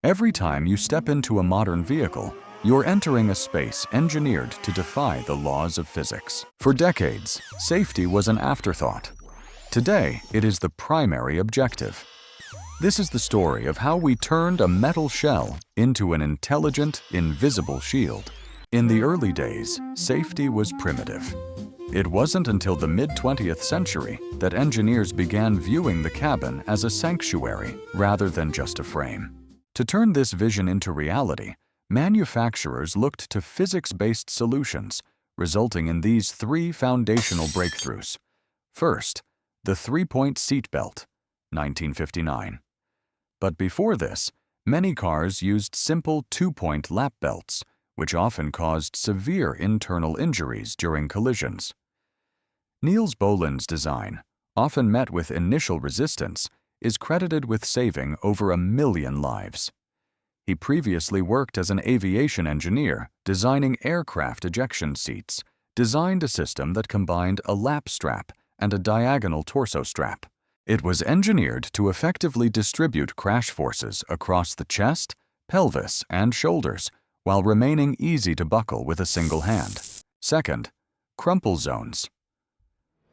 Every time you step into a modern vehicle, you're entering a space engineered to defy the laws of physics. For decades, safety was an afterthought. Today, it is the primary objective. This is the story of how we turned a metal shell into an intelligent, invisible shield. In the early days, safety was primitive. It wasn't until the mid-20th century that engineers began viewing the cabin as a sanctuary rather than just a frame. To turn this vision into reality, manufacturers looked to physics-based solutions, resulting in these three foundational breakthroughs. First, the three-point seat belt, 1959. But before this, many cars used simple two-point lap belts, which often caused severe internal injuries during collisions. Niels Bohlen's design, often met with initial resistance, is credited with saving over 1 million lives. He previously worked as an aviation engineer, designing aircraft ejection seats, designed a system that combined a lap strap and a diagonal torso strap. It was engineered to effectively distribute crash forces across the chest, pelvis, and shoulders, while remaining easy to buckle with a single hand. Second, crumple zones.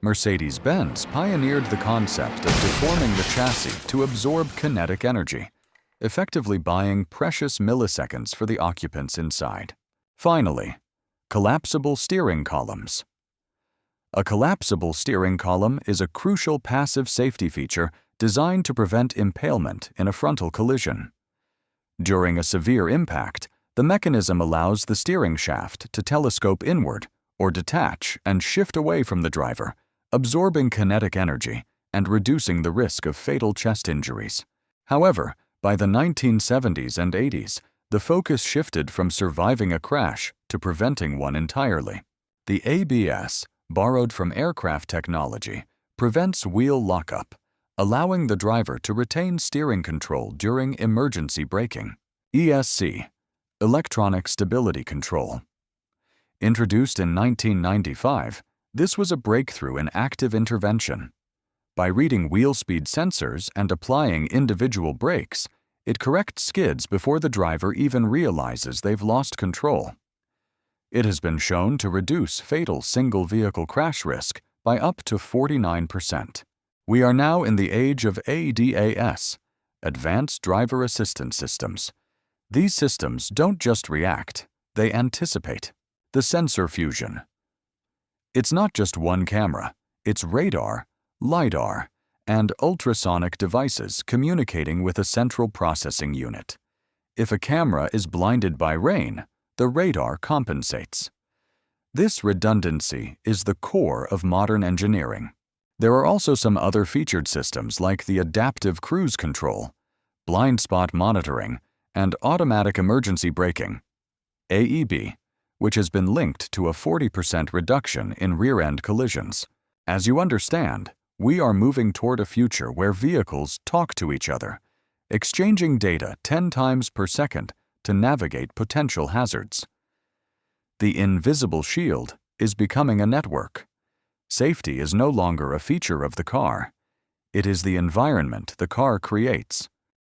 Mercedes-Benz pioneered the concept of deforming the chassis to absorb kinetic energy, effectively buying precious milliseconds for the occupants inside. Finally, collapsible steering columns. A collapsible steering column is a crucial passive safety feature designed to prevent impalement in a frontal collision. During a severe impact, the mechanism allows the steering shaft to telescope inward or detach and shift away from the driver, absorbing kinetic energy and reducing the risk of fatal chest injuries. However, by the 1970s and 80s, the focus shifted from surviving a crash to preventing one entirely. The ABS, borrowed from aircraft technology, prevents wheel lockup, allowing the driver to retain steering control during emergency braking. ESC, electronic stability control. Introduced in 1995, this was a breakthrough in active intervention. By reading wheel speed sensors and applying individual brakes, it corrects skids before the driver even realizes they've lost control. It has been shown to reduce fatal single-vehicle crash risk by up to 49%. We are now in the age of ADAS, Advanced Driver Assistance Systems. These systems don't just react, they anticipate. The sensor fusion. It's not just one camera, it's radar, LiDAR, and ultrasonic devices communicating with a central processing unit. If a camera is blinded by rain, the radar compensates. This redundancy is the core of modern engineering. There are also some other featured systems like the adaptive cruise control, blind spot monitoring, and automatic emergency braking, AEB, which has been linked to a 40% reduction in rear-end collisions. As you understand, we are moving toward a future where vehicles talk to each other, exchanging data 10 times per second to navigate potential hazards. The invisible shield is becoming a network. Safety is no longer a feature of the car. It is the environment the car creates.